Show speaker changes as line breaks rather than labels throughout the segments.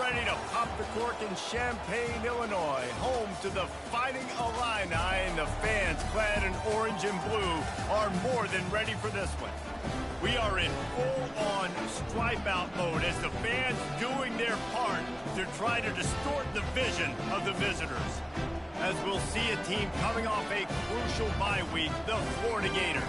ready to pop the cork in Champaign, Illinois, home to the Fighting Illini, and the fans clad in orange and blue are more than ready for this one. We are in full-on stripe-out mode as the fans doing their part to try to distort the vision of the visitors. As we'll see a team coming off a crucial bye week, the Florida Gators,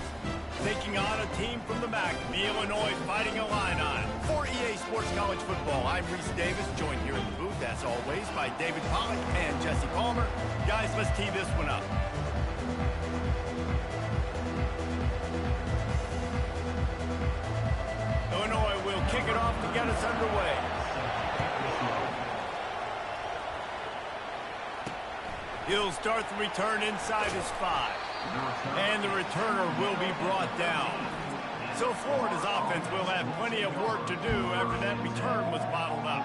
taking on a team from the MAC, the Illinois Fighting Illini. For EA Sports College Football, I'm Reese Davis, joined here in the booth, as always, by David Pollack and Jesse Palmer. Guys, let's tee this one up. Illinois will kick it off to get us underway. He'll start the return inside his 5. And the returner will be brought down. So Florida's offense will have plenty of work to do after that return was bottled up.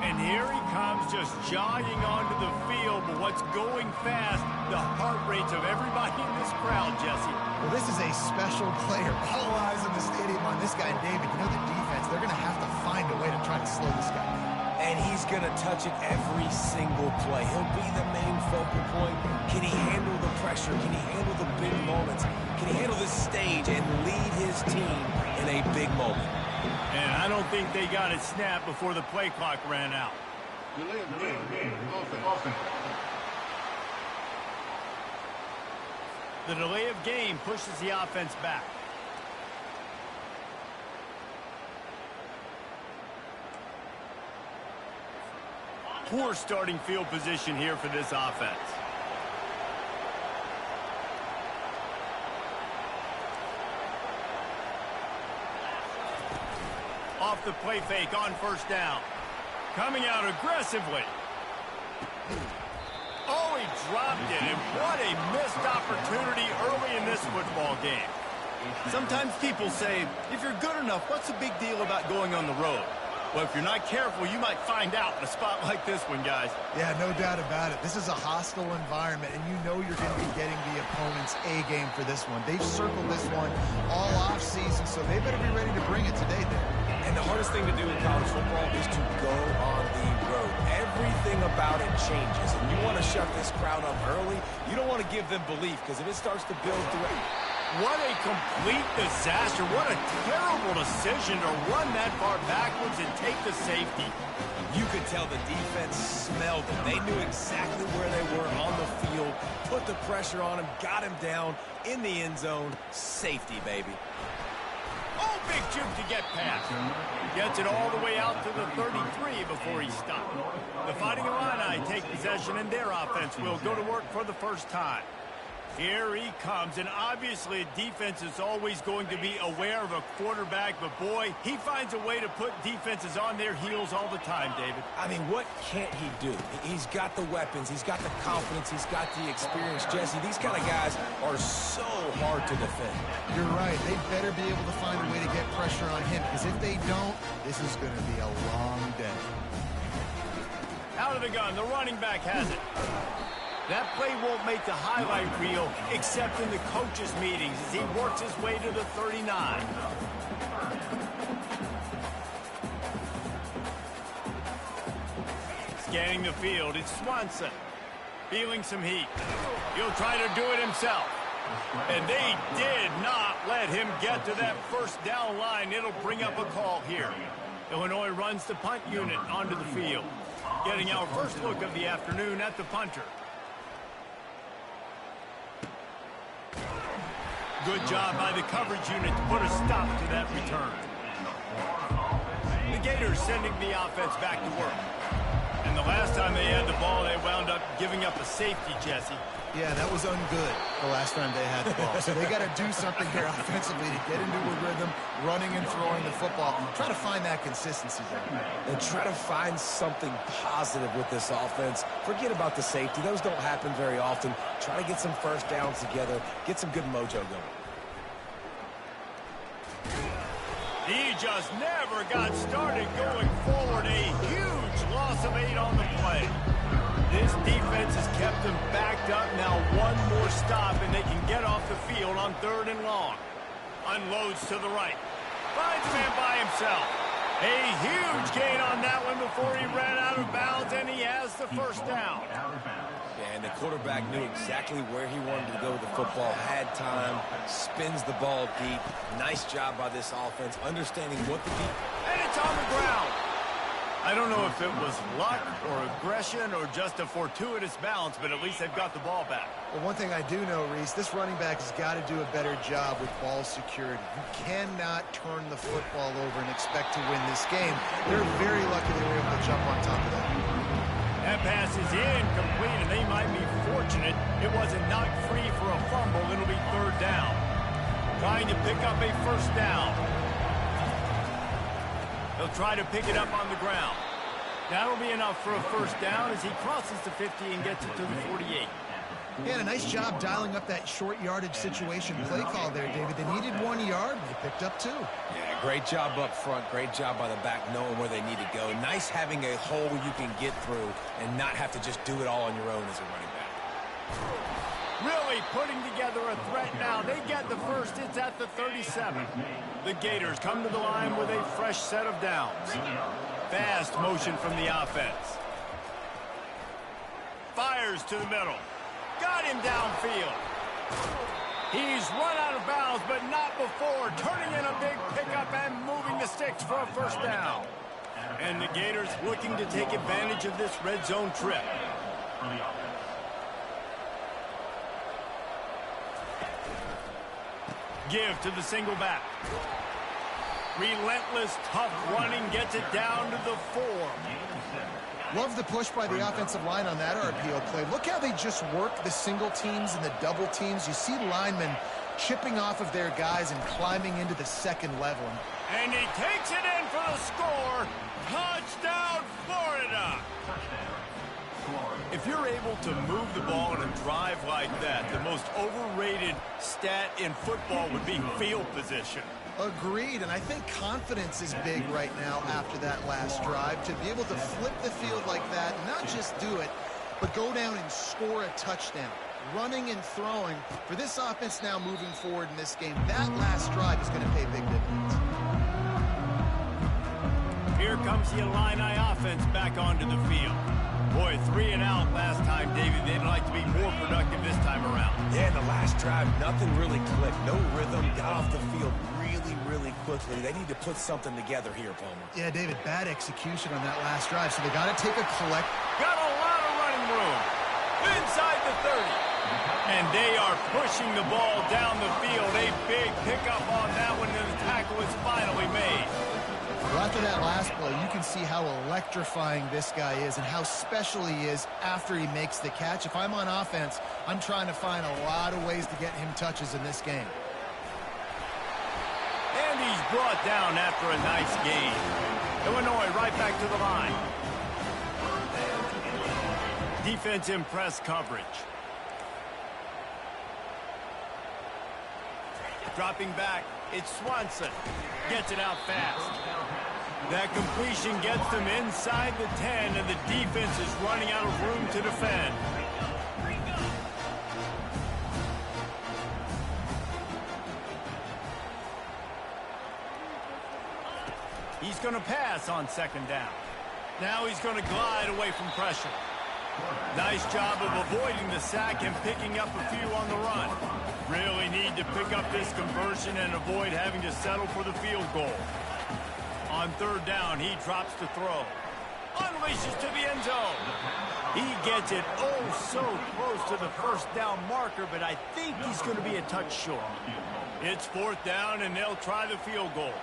And here he comes, just jogging onto the field. But what's going fast, the heart rates of everybody in this crowd, Jesse.
Well, this is a special player. All eyes in the stadium on this guy, David. You know the defense, they're going to have to find a way to try to slow this guy down.
And he's going to touch it every single play. He'll be the main focal point. Can he handle the pressure? Can he handle the big moments? Can he handle this stage and lead his team in a big moment?
And I don't think they got it snapped before the play clock ran out.
Delay of game. Offense.
The delay of game pushes the offense back. Poor starting field position here for this offense. Off the play fake on first down. Coming out aggressively. Oh, he dropped it, and what a missed opportunity early in this football game. Sometimes people say, if you're good enough, what's the big deal about going on the road? Well, if you're not careful, you might find out in a spot like this one, guys.
Yeah, no doubt about it. This is a hostile environment, and you know you're going to be getting the opponent's A game for this one. They've circled this one all offseason, so they better be ready to bring it today, then.
And the hardest thing to do in college football is to go on the road. Everything about it changes, and you want to shut this crowd up early. You don't want to give them belief, because if it starts to build through,
what a complete disaster. What a terrible decision to run that far backwards and take the safety.
You could tell the defense smelled it. They knew exactly where they were on the field, put the pressure on him, got him down in the end zone. Safety, baby.
Oh, big juke to get past. Gets it all the way out to the 33 before he stopped. The Fighting Illini take possession, and their offense will go to work for the first time. Here he comes, and obviously defense is always going to be aware of a quarterback, but boy, he finds a way to put defenses on their heels all the time, David.
I mean, what can't he do? He's got the weapons, he's got the confidence, he's got the experience. Jesse, these kind of guys are so hard to defend.
You're right. They better be able to find a way to get pressure on him, because if they don't, this is going to be a long day.
Out of the gun, the running back has it. That play won't make the highlight reel except in the coaches' meetings as he works his way to the 39. Scanning the field, it's Swanson. Feeling some heat. He'll try to do it himself. And they did not let him get to that first down line. It'll bring up a call here. Illinois runs the punt unit onto the field. Getting our first look of the afternoon at the punter. Good job by the coverage unit to put a stop to that return. The Gators sending the offense back to work. And the last time they had the ball, they wound up giving up a safety, Jesse.
Yeah, that was ungood the last time they had the ball. So they got to do something here offensively to get into a rhythm, running and throwing the football. Try to find that consistency there.
And try to find something positive with this offense. Forget about the safety. Those don't happen very often. Try to get some first downs together. Get some good mojo going.
He just never got started going forward. A huge loss of 8 on the play. This defense has kept them backed up. Now one more stop, and they can get off the field on 3rd and long. Unloads to the right. Finds a man by himself. A huge gain on that one before he ran out of bounds, and he has the first down.
Yeah, and the quarterback knew exactly where he wanted to go with the football, had time, spins the ball deep. Nice job by this offense, understanding what the deep...
And it's on the ground. I don't know if it was luck or aggression or just a fortuitous bounce, but at least they've got the ball back.
Well, one thing I do know, Reese, this running back has got to do a better job with ball security. You cannot turn the football over and expect to win this game. They're very lucky they were able to jump on top of that.
That pass is incomplete, and they might be fortunate it wasn't knocked free for a fumble. It'll be third down. Trying to pick up a first down. He'll try to pick it up on the ground. That'll be enough for a first down as he crosses the 50 and gets it to the 48.
He had a nice job dialing up that short yardage situation play call there, David. They needed 1 yard, and they picked up 2.
Yeah, great job up front. Great job by the back knowing where they need to go. Nice having a hole you can get through and not have to just do it all on your own as a running back.
Really putting together a threat now. They get the first. It's at the 37. The Gators come to the line with a fresh set of downs. Fast motion from the offense. Fires to the middle. Got him downfield. He's run out of bounds, but not before. Turning in a big pickup and moving the sticks for a first down. And the Gators looking to take advantage of this red zone trip. Give to the single back. Relentless, tough running gets it down to the 4.
Love the push by the offensive line on that RPO play. Look how they just work the single teams and the double teams. You see linemen chipping off of their guys and climbing into the second level.
And he takes it in for the score. Touchdown, Florida! If you're able to move the ball in a drive like that, the most overrated stat in football would be field position.
Agreed, and I think confidence is big right now after that last drive. To be able to flip the field like that, not just do it, but go down and score a touchdown. Running and throwing, for this offense now moving forward in this game, that last drive is going to pay big dividends.
Here comes the Illini offense back onto the field. Boy, 3 and out last time, David. They'd like to be more productive this time around.
Yeah, in the last drive, nothing really clicked. No rhythm. Got off the field really quickly. They need to put something together here, Palmer.
Yeah, David, bad execution on that last drive, so they got to take a collect.
Got a lot of running room. Inside the 30. And they are pushing the ball down the field. A big pickup on that one, and the tackle is finally made.
Well, after that last play, you can see how electrifying this guy is and how special he is after he makes the catch. If I'm on offense, I'm trying to find a lot of ways to get him touches in this game.
And he's brought down after a nice gain. Illinois right back to the line. Defense in press coverage. Dropping back, it's Swanson. Gets it out fast. That completion gets them inside the 10, and the defense is running out of room to defend. He's going to pass on second down. Now he's going to glide away from pressure. Nice job of avoiding the sack and picking up a few on the run. Really need to pick up this conversion and avoid having to settle for the field goal. On third down, he drops to throw. Unleashes to the end zone. He gets it oh so close to the first down marker, but I think he's going to be a touch short. It's fourth down, and they'll try the field goal.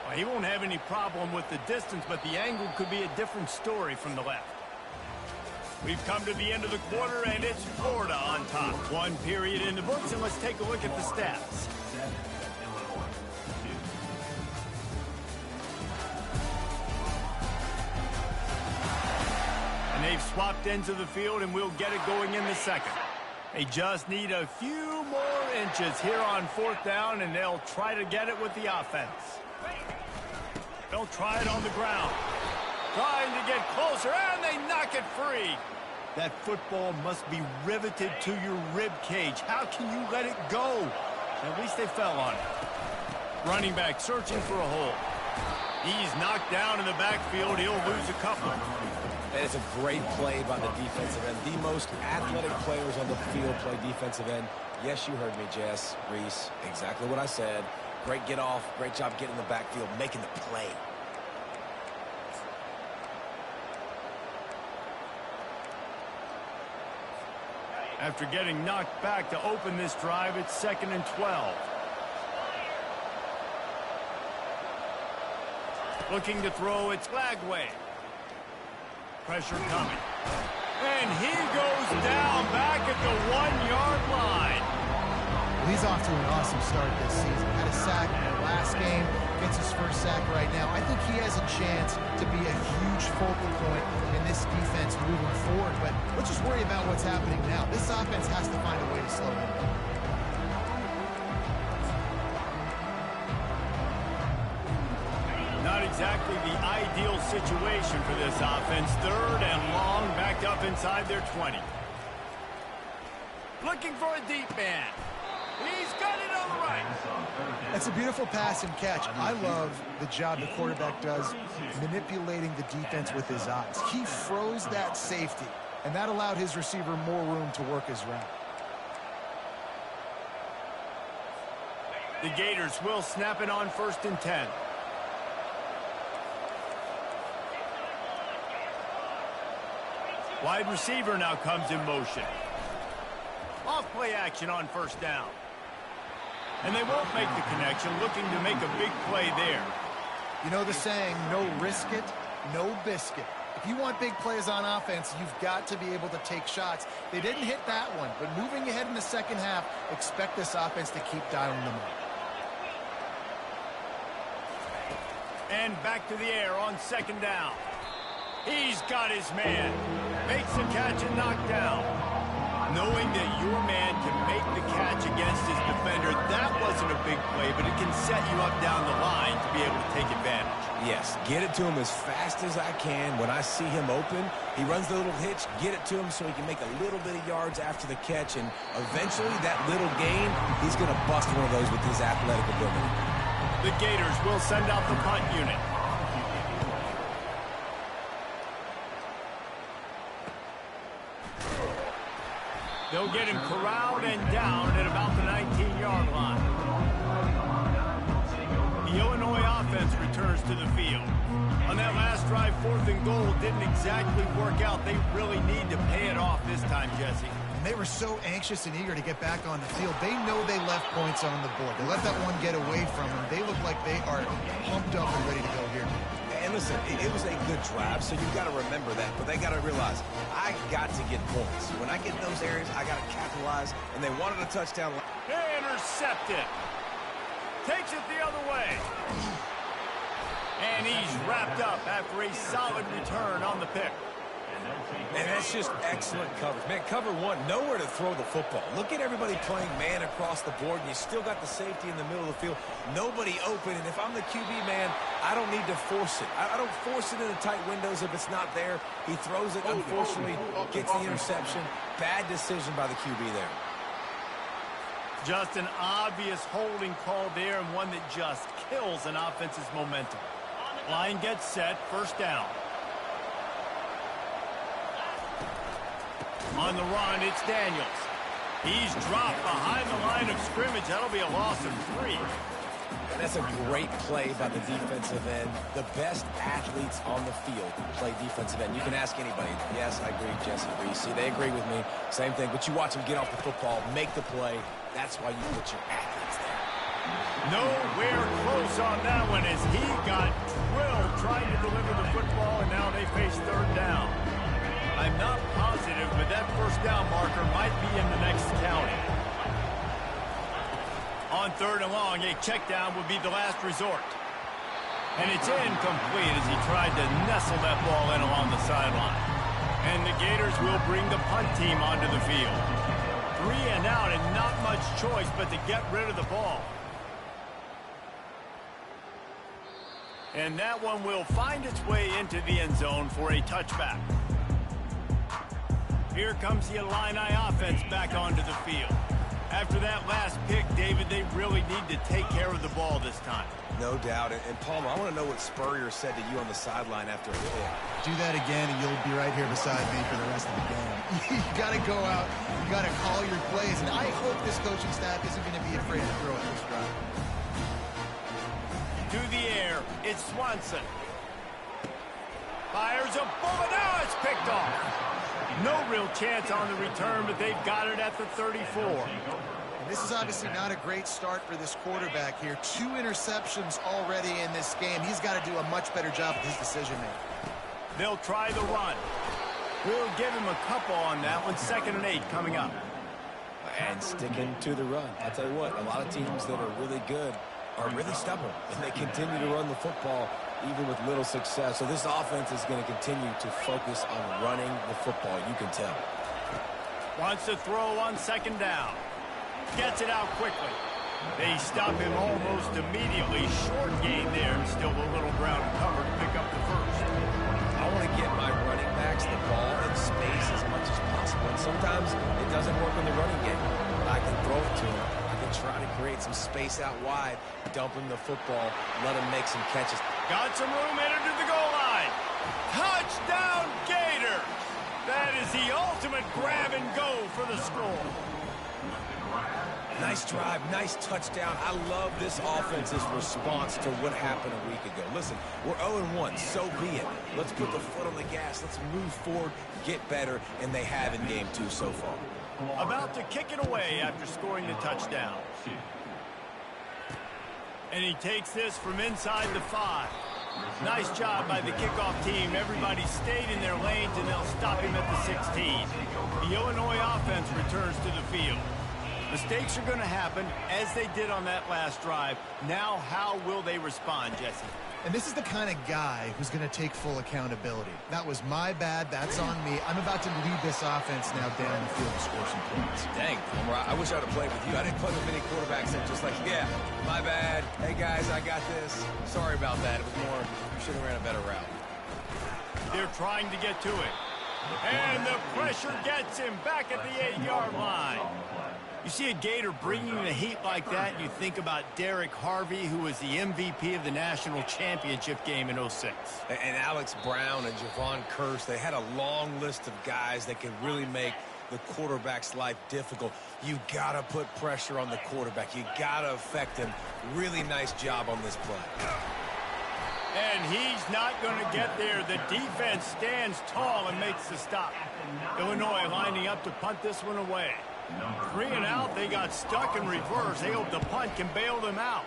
Well, he won't have any problem with the distance, but the angle could be a different story from the left. We've come to the end of the quarter, and it's Florida on top. One period in the books, and let's take a look at the stats. And they've swapped ends of the field, and we'll get it going in the second. They just need a few more inches here on fourth down, and they'll try to get it with the offense. They'll try it on the ground. Trying to get closer, and they knock it free. That football must be riveted to your rib cage. How can you let it go? At least they fell on it. Running back searching for a hole. He's knocked down in the backfield. He'll lose a couple.
And it's a great play by the defensive end. The most athletic players on the field play defensive end. Yes, you heard me, Jess, Reese. Exactly what I said. Great get off. Great job getting in the backfield, making the play.
After getting knocked back to open this drive, it's 2nd and 12. Looking to throw, it's Lagway. Pressure coming. And he goes down back at the 1-yard line.
Well, he's off to an awesome start this season. Had a sack in the last game, gets his first sack right now. I think he has a chance to be a huge focal point in this defense moving forward. But let's just worry about what's happening now. This offense has to find a way to slow him down.
Not exactly the ideal situation for this offense. 3rd and long, backed up inside their 20. Looking for a deep man. He's got it on the right.
That's a beautiful pass and catch. I love the job the quarterback does manipulating the defense with his eyes. He froze that safety, and that allowed his receiver more room to work his route.
The Gators will snap it on 1st and 10. Wide receiver now comes in motion. Off play action on 1st down. And they won't make the connection, looking to make a big play there.
You know the saying, no risk it, no biscuit. If you want big plays on offense, you've got to be able to take shots. They didn't hit that one, but moving ahead in the second half, expect this offense to keep dialing them up.
And back to the air on 2nd down. He's got his man. Makes the catch and knocked down. Knowing that your man can make the catch against his defender, that wasn't a big play, but it can set you up down the line to be able to take advantage.
Yes, get it to him as fast as I can. When I see him open, he runs the little hitch, get it to him so he can make a little bit of yards after the catch, and eventually that little gain, he's going to bust one of those with his athletic ability.
The Gators will send out the punt unit. They'll get him corralled and down at about the 19-yard line. The Illinois offense returns to the field. On that last drive, 4th and goal didn't exactly work out. They really need to pay it off this time, Jesse.
And they were so anxious and eager to get back on the field. They know they left points on the board. They let that one get away from them. They look like they are pumped up and ready to go here.
And listen, it was a good drive, so you've got to remember that. But they got to realize, I got to get points. When I get in those areas, I got to capitalize, and they wanted a touchdown.
Intercepted. Takes it the other way. And he's wrapped up after a solid return on the pick.
And that's just excellent coverage. Man, cover one, nowhere to throw the football. Look at everybody playing man across the board, and you still got the safety in the middle of the field. Nobody open, and if I'm the QB man, I don't need to force it. I don't force it into tight windows if it's not there. He throws it, unfortunately, gets the interception. Bad decision by the QB there.
Just an obvious holding call there, and one that just kills an offense's momentum. Line gets set, 1st down. On the run, it's Daniels. He's dropped behind the line of scrimmage. That'll be a loss of 3.
That's a great play by the defensive end. The best athletes on the field play defensive end. You can ask anybody. Yes, I agree, Jesse Reese. They agree with me. Same thing. But you watch them get off the football, make the play. That's why you put your athletes there.
Nowhere close on that one as he got drilled trying to deliver the football, and now they face 3rd down. I'm not positive, but that 1st down marker might be in the next county. On 3rd and long, a check down would be the last resort. And it's incomplete as he tried to nestle that ball in along the sideline. And the Gators will bring the punt team onto the field. 3 and out, and not much choice but to get rid of the ball. And that one will find its way into the end zone for a touchback. Here comes the Illini offense back onto the field. After that last pick, David, they really need to take care of the ball this time.
No doubt. And Palmer, I want to know what Spurrier said to you on the sideline after a hit.
Do that again, and you'll be right here beside me for the rest of the game. You got to go out. You got to call your plays. And I hope this coaching staff isn't going to be afraid to throw at this drive.
To the air, it's Swanson. Fires a bullet. Now it's picked off. No real chance on the return, but they've got it at the 34.
And this is obviously not a great start for this quarterback here. 2 interceptions already in this game. He's got to do a much better job with his decision-making.
They'll try the run. We'll give him a couple on that one. 2nd and 8 coming up.
And sticking to the run. I'll tell you what, a lot of teams that are really good are really stubborn, and they continue to run the football even with little success. So this offense is going to continue to focus on running the football. You can tell.
Wants to throw on 2nd down. Gets it out quickly. They stop him almost immediately. Short gain there. Still a little ground to cover to pick up the first.
I want to get my running backs the ball in space as much as possible. And sometimes it doesn't work in the running game. I can throw it to him. I can try to create some space out wide, dump him the football, let him make some catches.
Got some room, headed to the goal line. Touchdown, Gator! That is the ultimate grab and go for the score.
Nice drive, nice touchdown. I love this offense's response to what happened a week ago. Listen, we're 0-1, so be it. Let's put the foot on the gas. Let's move forward, get better, and they have in game 2 so far.
About to kick it away after scoring the touchdown. And he takes this from inside the 5. Nice job by the kickoff team. Everybody stayed in their lanes, and they'll stop him at the 16. The Illinois offense returns to the field. Mistakes are going to happen, as they did on that last drive. Now, how will they respond, Jesse?
And this is the kind of guy who's going to take full accountability. That was my bad. That's on me. I'm about to lead this offense now down the field to score some points.
Dang, Homer, I wish I'd have played with you. I didn't play with many quarterbacks that just like, yeah, my bad. Hey, guys, I got this. Sorry about that. It was more, you should have ran a better route.
They're trying to get to it. And the pressure gets him back at the 8-yard line. You see a Gator bringing the heat like that, and you think about Derek Harvey, who was the MVP of the national championship game in 06.
And Alex Brown and Javon Curse, they had a long list of guys that could really make the quarterback's life difficult. You got to put pressure on the quarterback. You got to affect him. Really nice job on this play.
And he's not going to get there. The defense stands tall and makes the stop. Illinois lining up to punt this one away. 3 and out, they got stuck in reverse. They hope the punt can bail them out.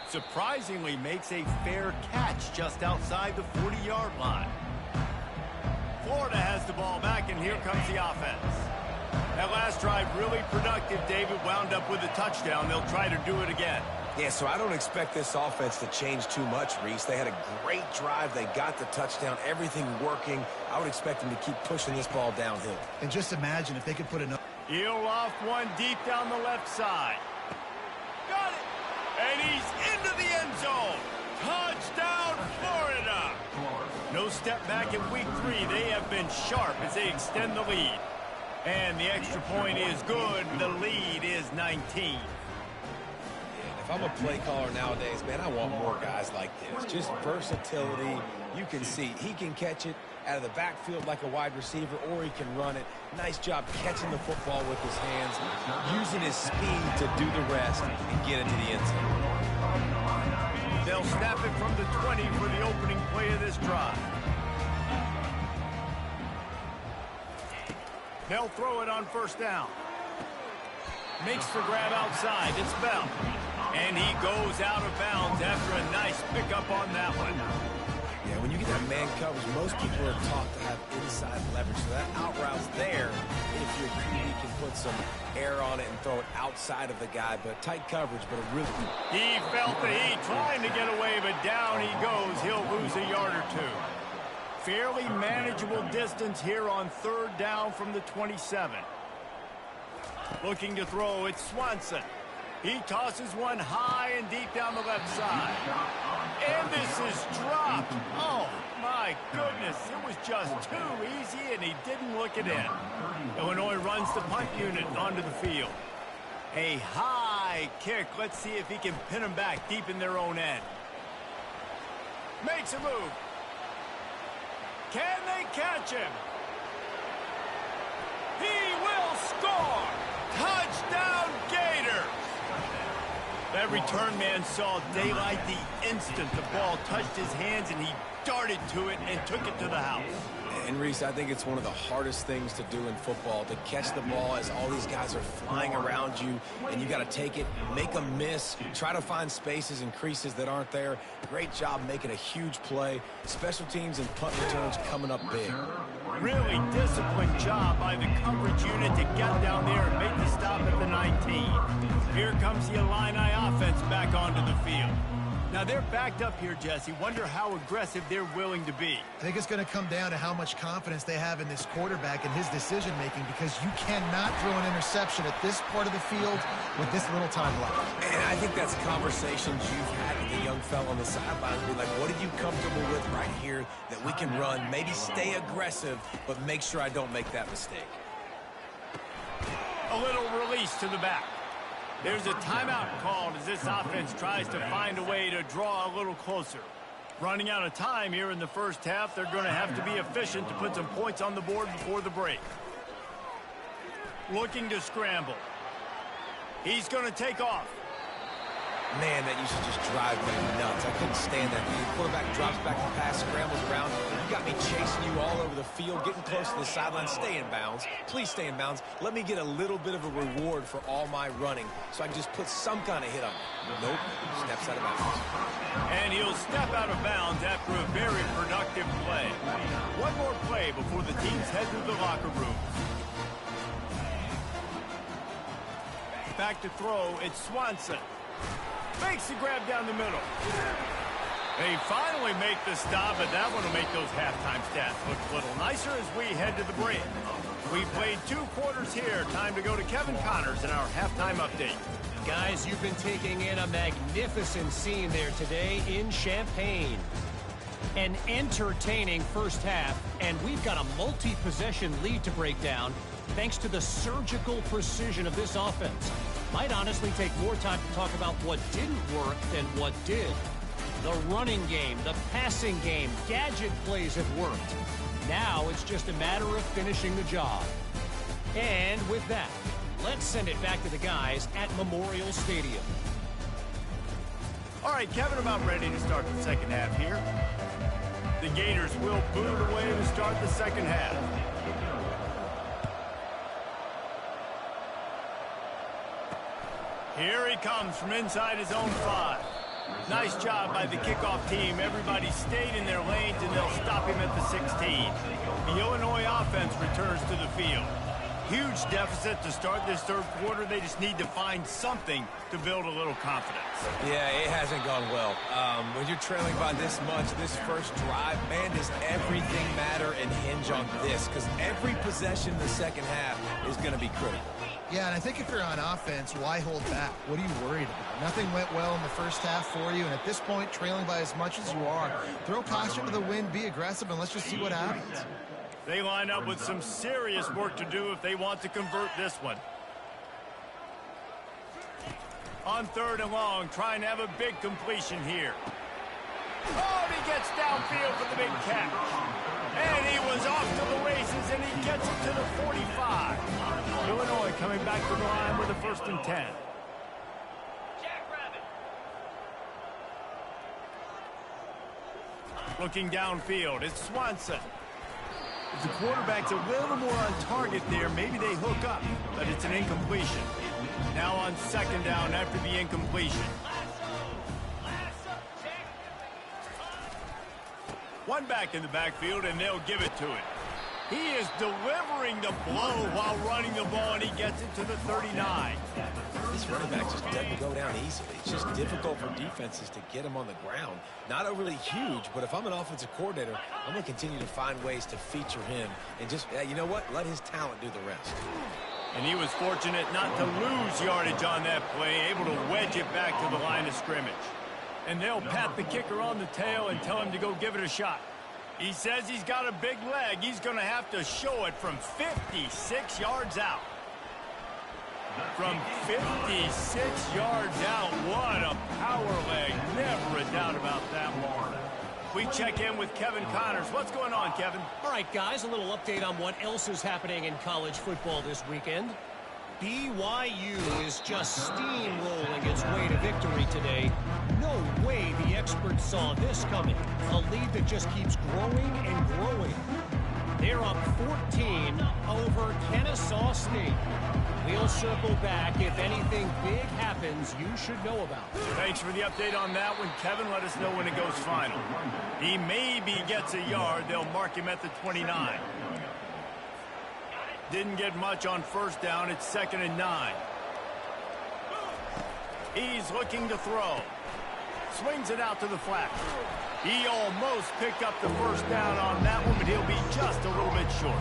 Surprisingly makes a fair catch just outside the 40-yard line. Florida has the ball back, and here comes the offense. That last drive really productive. David wound up with a touchdown. They'll try to do it again.
Yeah, so I don't expect this offense to change too much, Reese. They had a great drive. They got the touchdown. Everything working. I would expect them to keep pushing this ball downhill.
And just imagine if they could put enough.
He'll off one deep down the left side. Got it! And he's into the end zone. Touchdown, Florida! No step back in week 3. They have been sharp as they extend the lead. And the extra point is good. The lead is 19.
If I'm a play caller nowadays, man, I want more guys like this. Just versatility. You can see he can catch it out of the backfield like a wide receiver, or he can run it. Nice job catching the football with his hands, using his speed to do the rest and get into the end zone.
They'll snap it from the 20 for the opening play of this drive. They'll throw it on 1st down. Makes the grab outside. It's Bell. And he goes out of bounds after a nice pickup on that one.
Yeah, when you get that man coverage, most people are taught to have inside leverage. So that out route's there. If your QB can put some air on it and throw it outside of the guy, but tight coverage, but a really...
He felt the heat trying to get away, but down he goes. He'll lose a yard or 2. Fairly manageable distance here on 3rd down from the 27. Looking to throw, it's Swanson. He tosses one high and deep down the left side. And this is dropped. Oh, my goodness. It was just too easy, and he didn't look it in. Illinois runs the punt unit onto the field. A high kick. Let's see if he can pin them back deep in their own end. Makes a move. Can they catch him? He will score! Touchdown, Gators! That return man saw daylight the instant the ball touched his hands, and he darted to it and took it to the house.
And Reese, I think it's one of the hardest things to do in football, to catch the ball as all these guys are flying around you, and you got to take it, make a miss, try to find spaces and creases that aren't there. Great job making a huge play. Special teams and punt returns coming up big.
Really disciplined job by the coverage unit to get down there and make the stop at the 19. Here comes the Illini offense back onto the field. Now they're backed up here, Jesse. Wonder how aggressive they're willing to be.
I think it's going to come down to how much confidence they have in this quarterback and his decision-making, because you cannot throw an interception at this part of the field with this little time left.
And I think that's conversations you've had with the young fella on the sidelines. Be like, what are you comfortable with right here that we can run? Maybe stay aggressive, but make sure I don't make that mistake.
A little release to the back. There's a timeout called as this offense tries to find a way to draw a little closer. Running out of time here in the first half, they're going to have to be efficient to put some points on the board before the break. Looking to scramble. He's going to take off.
Man, that used to just drive me nuts. I couldn't stand that. The quarterback drops back to pass, scrambles around. You got me chasing you all over the field, getting close to the sideline. Stay in bounds. Please stay in bounds. Let me get a little bit of a reward for all my running so I can just put some kind of hit on you. Nope. Steps out of bounds.
And he'll step out of bounds after a very productive play. One more play before the teams head to the locker room. Back to throw, it's Swanson. Makes the grab down the middle. They finally make the stop, but that one will make those halftime stats look a little nicer as we head to the break. We played 2 quarters here. Time to go to Kevin Connors in our halftime update.
Guys, you've been taking in a magnificent scene there today in Champaign. An entertaining first half, and we've got a multi-possession lead to break down thanks to the surgical precision of this offense. Might honestly take more time to talk about what didn't work than what did. The running game, the passing game, gadget plays have worked. Now it's just a matter of finishing the job. And with that, let's send it back to the guys at Memorial Stadium.
All right, Kevin, about ready to start the second half here. The Gators will boot it away to start the second half. Here he comes from inside his own 5. Nice job by the kickoff team. Everybody stayed in their lanes, and they'll stop him at the 16. The Illinois offense returns to the field. Huge deficit to start this third quarter. They just need to find something to build a little confidence.
Yeah, it hasn't gone well. When you're trailing by this much, this first drive, man, does everything matter and hinge on this? Because every possession in the second half is going to be critical.
Yeah, and I think if you're on offense, why hold back? What are you worried about? Nothing went well in the first half for you, and at this point, trailing by as much as you are, throw caution to the wind, be aggressive, and let's just see what happens.
They line up with some serious work to do if they want to convert this one. On 3rd and long, trying to have a big completion here. Oh, and he gets downfield for the big catch. And he was off to the races, and he gets it to the 45. Illinois coming back to the line with a 1st and 10. Looking downfield, it's Swanson. If the quarterback's a little more on target there, maybe they hook up, but it's an incompletion. Now on 2nd down after the incompletion. One back in the backfield, and they'll give it to it. He is delivering the blow while running the ball, and he gets it to the 39.
This running back just doesn't go down easily. It's just difficult for defenses to get him on the ground. Not overly huge, but if I'm an offensive coordinator, I'm going to continue to find ways to feature him and just, you know what, let his talent do the rest.
And he was fortunate not to lose yardage on that play, able to wedge it back to the line of scrimmage. And they'll pat the kicker on the tail and tell him to go give it a shot. He says he's got a big leg. He's going to have to show it from 56 yards out. From 56 yards out, what a power leg. Never a doubt about that one. We check in with Kevin Connors. What's going on, Kevin?
All right, guys, a little update on what else is happening in college football this weekend. BYU is just steamrolling its way to victory today. No way the experts saw this coming. A lead that just keeps growing and growing. They're up 14 over Kennesaw State. We'll circle back. If anything big happens, you should know about.
Thanks for the update on that one, Kevin. Let us know when it goes final. He maybe gets a yard. They'll mark him at the 29. Didn't get much on first down. It's 2nd and 9. He's looking to throw. Swings it out to the flat. He almost picked up the first down on that one, but he'll be just a little bit short.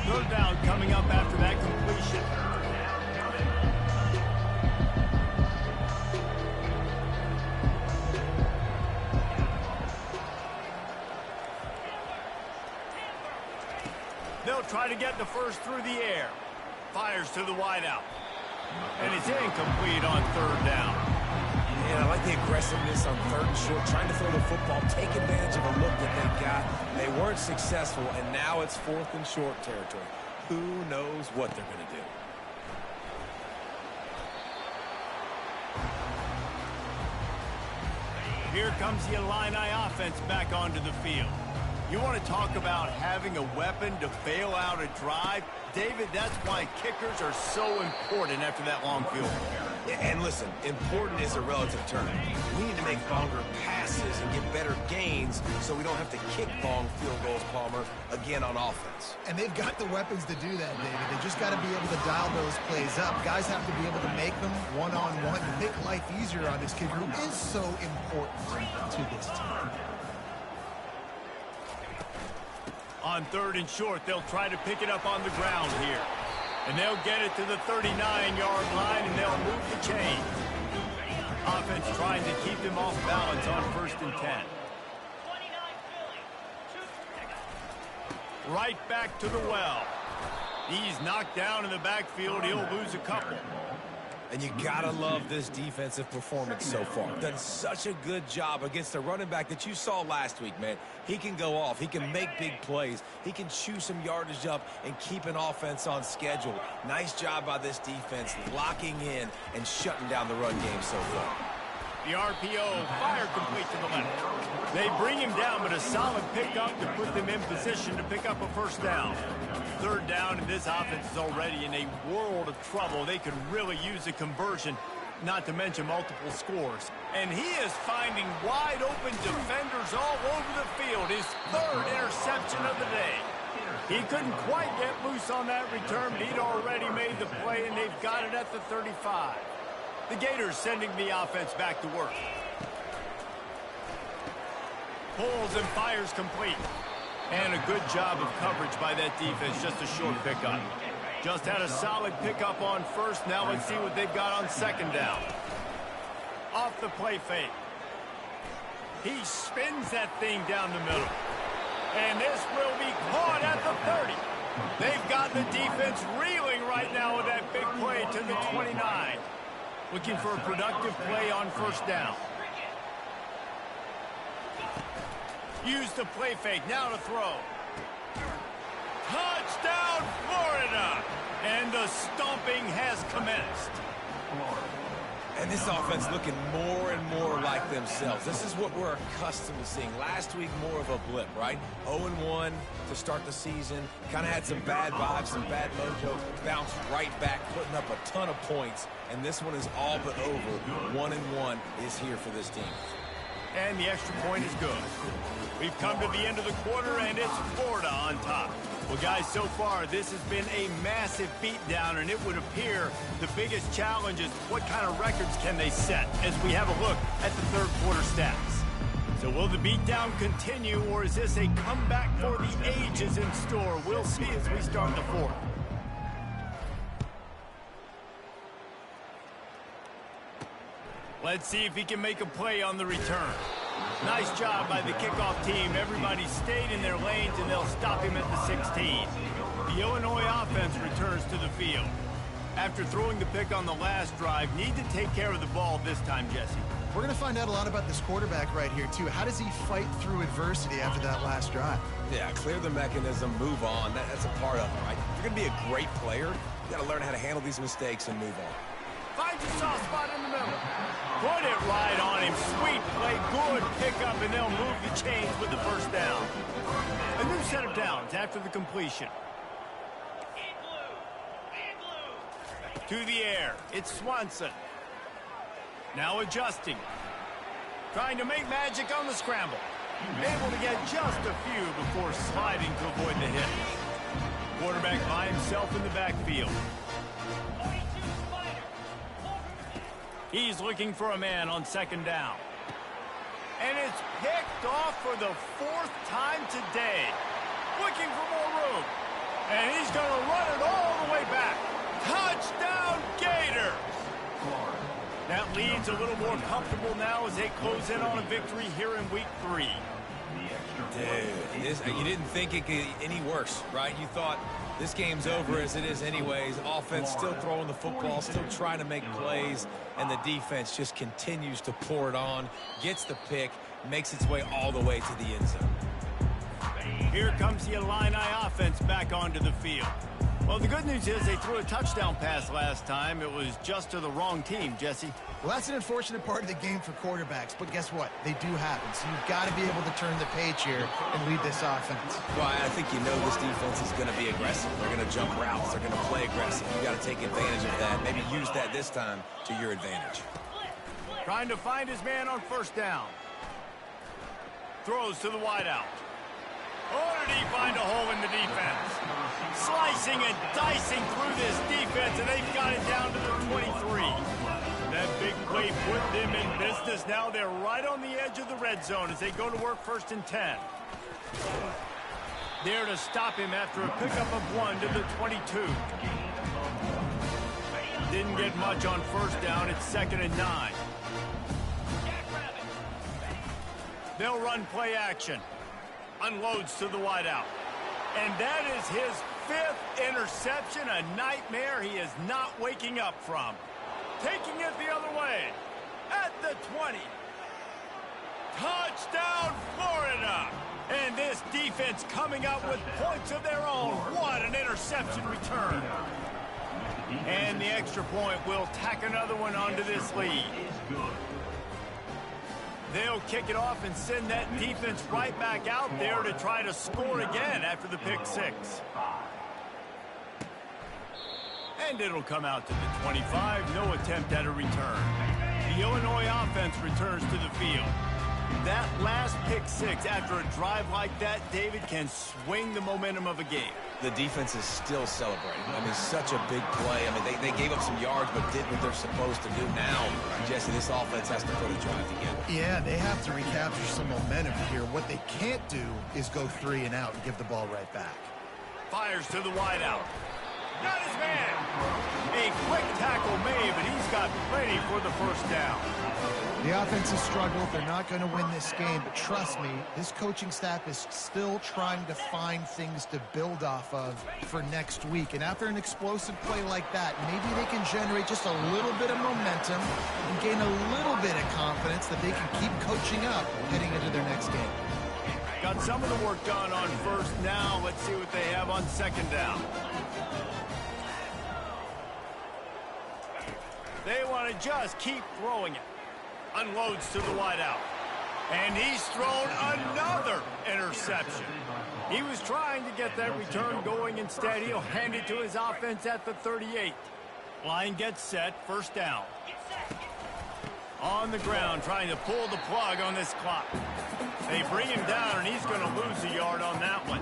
3rd down coming up after that completion. They'll try to get the first through the air. Fires to the wideout. And it's incomplete on 3rd down.
Yeah, I like the aggressiveness on 3rd and short, trying to throw the football, take advantage of a look that they got. They weren't successful, and now it's 4th and short territory. Who knows what they're going to do?
Here comes the Illini offense back onto the field. You want to talk about having a weapon to bail out a drive? David, that's why kickers are so important after that long field goal.
And listen, important is a relative term. We need to make longer passes and get better gains so we don't have to kick long field goals, Palmer, again on offense.
And they've got the weapons to do that, David. They just got to be able to dial those plays up. Guys have to be able to make them one-on-one to make life easier on this kicker who is so important to this team.
On 3rd and short, they'll try to pick it up on the ground here. And they'll get it to the 39-yard line, and they'll move the chain. Offense trying to keep them off balance on 1st and 10. Right back to the well. He's knocked down in the backfield. He'll lose a couple.
And you gotta love this defensive performance so far. Done such a good job against the running back that you saw last week, man. He can go off. He can make big plays. He can chew some yardage up and keep an offense on schedule. Nice job by this defense locking in and shutting down the run game so far.
The RPO, fire complete to the left. They bring him down, but a solid pickup to put them in position to pick up a first down. 3rd down, and this offense is already in a world of trouble. They could really use a conversion, not to mention multiple scores. And he is finding wide open defenders all over the field. His 3rd interception of the day. He couldn't quite get loose on that return, but he'd already made the play, and they've got it at the 35. The Gators sending the offense back to work. Pulls and fires complete. And a good job of coverage by that defense. Just a short pickup. Just had a solid pickup on 1st. Now let's see what they've got on 2nd down. Off the play fake. He spins that thing down the middle. And this will be caught at the 30. They've got the defense reeling right now with that big play to the 29. Looking for a productive play on 1st down. Use the play fake. Now to throw. Touchdown, Florida! And the stomping has commenced.
And this offense looking more and more like themselves. This is what we're accustomed to seeing. Last week, more of a blip, right? 0-1 to start the season. Kind of had some bad vibes, some bad mojo. Bounced right back, putting up a ton of points. And this one is all but over. 1-1 is here for this team.
And the extra point is good. We've come to the end of the quarter, and it's Florida on top. Well, guys, so far, this has been a massive beatdown, and it would appear the biggest challenge is what kind of records can they set as we have a look at the 3rd quarter stats. So will the beatdown continue, or is this a comeback for the ages in store? We'll see as we start the 4th. Let's see if he can make a play on the return. Nice job by the kickoff team. Everybody stayed in their lanes, and they'll stop him at the 16. The Illinois offense returns to the field. After throwing the pick on the last drive, need to take care of the ball this time, Jesse.
We're going to find out a lot about this quarterback right here, too. How does he fight through adversity after that last drive?
Yeah, clear the mechanism, move on. That's a part of it, right? If you're going to be a great player, you got to learn how to handle these mistakes and move on.
Finds a soft spot in the middle. Put it right on him. Sweet play, good pickup, and they'll move the chains with the first down. A new set of downs after the completion. To the air, it's Swanson. Now adjusting. Trying to make magic on the scramble. Able to get just a few before sliding to avoid the hit. Quarterback by himself in the backfield. He's looking for a man on second down. And it's picked off for the 4th time today. Looking for more room. And he's going to run it all the way back. Touchdown, Gators! That lead's a little more comfortable now as they close in on a victory here in week 3.
Dude, you didn't think it could get any worse, right? You thought this game's over as it is anyways. Offense still throwing the football, still trying to make plays, and the defense just continues to pour it on, gets the pick, makes its way all the way to the end zone.
Here comes the Illini offense back onto the field. Well, the good news is they threw a touchdown pass last time. It was just to the wrong team, Jesse.
Well, that's an unfortunate part of the game for quarterbacks, but guess what? They do happen, so you've got to be able to turn the page here and lead this offense.
Well, I think you know this defense is going to be aggressive. They're going to jump routes. They're going to play aggressive. You got to take advantage of that. Maybe use that this time to your advantage.
Trying to find his man on first down. Throws to the wideout. Oh, did he find a hole in the defense? Slicing and dicing through this defense, and they've got it down to the 23. That big play put them in business. Now they're right on the edge of the red zone as they go to work 1st and 10. There to stop him after a pickup of 1 to the 22. Didn't get much on first down. It's 2nd and 9. They'll run play action. Unloads to the wideout. And that is his 5th interception, a nightmare he is not waking up from. Taking it the other way. At the 20. Touchdown, Florida! And this defense coming up with points of their own. What an interception return. And the extra point will tack another one onto this lead. They'll kick it off and send that defense right back out there to try to score again after the pick 6. And it'll come out to the 25. No attempt at a return. The Illinois offense returns to the field. That last pick 6 after a drive like that, David, can swing the momentum of a game.
The defense is still celebrating. I mean, such a big play. I mean, they gave up some yards but did what they're supposed to do. Now, Jesse, this offense has to put a drive together.
Yeah, they have to recapture some momentum here. What they can't do is go 3 and out and give the ball right back.
Fires to the wideout. Got his man. A quick tackle made, but he's got plenty for the first down.
The offense has struggled. They're not going to win this game, but trust me, this coaching staff is still trying to find things to build off of for next week. And after an explosive play like that, maybe they can generate just a little bit of momentum and gain a little bit of confidence that they can keep coaching up heading into their next game.
Got some of the work done on first. Now let's see what they have on second down. They want to just keep throwing it. Unloads to the wideout. And he's thrown another interception. He was trying to get that return going. Instead, he'll hand it to his offense at the 38. Line gets set. First down. On the ground, trying to pull the plug on this clock. They bring him down, and he's going to lose a yard on that one.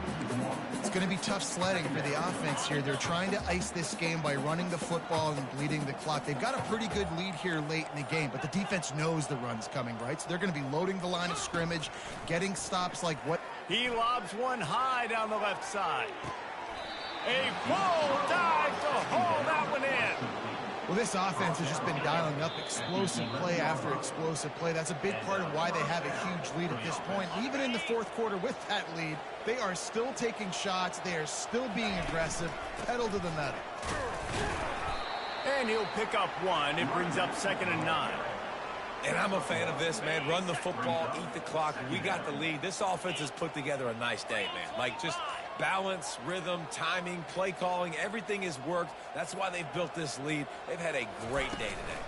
It's going to be tough sledding for the offense here. They're trying to ice this game by running the football and bleeding the clock. They've got a pretty good lead here late in the game, but the defense knows the run's coming, right? So they're going to be loading the line of scrimmage, getting stops like what.
He lobs one high down the left side. A full dive to haul that one in.
Well, this offense has just been dialing up explosive play after explosive play. That's a big part of why they have a huge lead at this point. Even in the fourth quarter with that lead, they are still taking shots. They are still being aggressive. Pedal to the metal.
And he'll pick up one. It brings up 2nd and 9.
And I'm a fan of this, man. Run the football, eat the clock. We got the lead. This offense has put together a nice day, man. Like, just balance, rhythm, timing, play calling, everything has worked. That's why they've built this lead. They've had a great day today.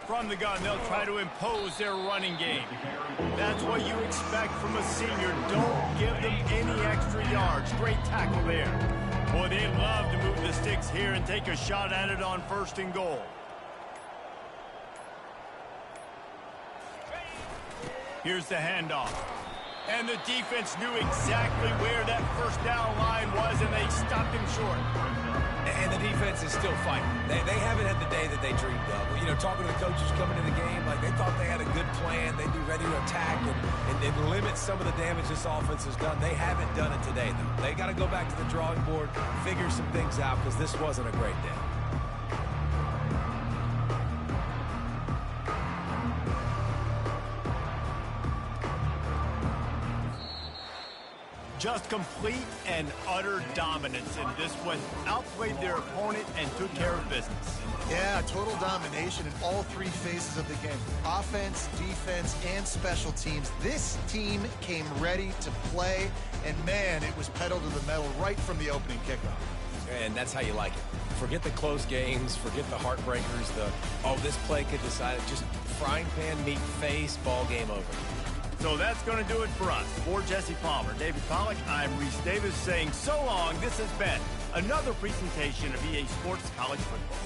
From the gun, they'll try to impose their running game. That's what you expect from a senior. Don't give them any extra yards. Great tackle there. Boy, they love to move the sticks here and take a shot at it on 1st and goal. Here's the handoff. And the defense knew exactly where that 1st down line was, and they stopped him short.
And the defense is still fighting. They haven't had the day that they dreamed of. You know, talking to the coaches coming into the game, like they thought they had a good plan. They'd be ready to attack and limit some of the damage this offense has done. They haven't done it today, though. They got to go back to the drawing board, figure some things out, because this wasn't a great day.
Just complete and utter dominance in this one. Outplayed their opponent and took care of business.
Yeah, total domination in all 3 phases of the game. Offense, defense, and special teams. This team came ready to play, and man, it was pedal to the metal right from the opening kickoff.
And that's how you like it. Forget the close games, forget the heartbreakers, this play could decide it. Just frying pan, meat face, ball game over.
So that's going to do it for us. For Jesse Palmer, David Pollack, I'm Reese Davis saying so long. This has been another presentation of EA Sports College Football.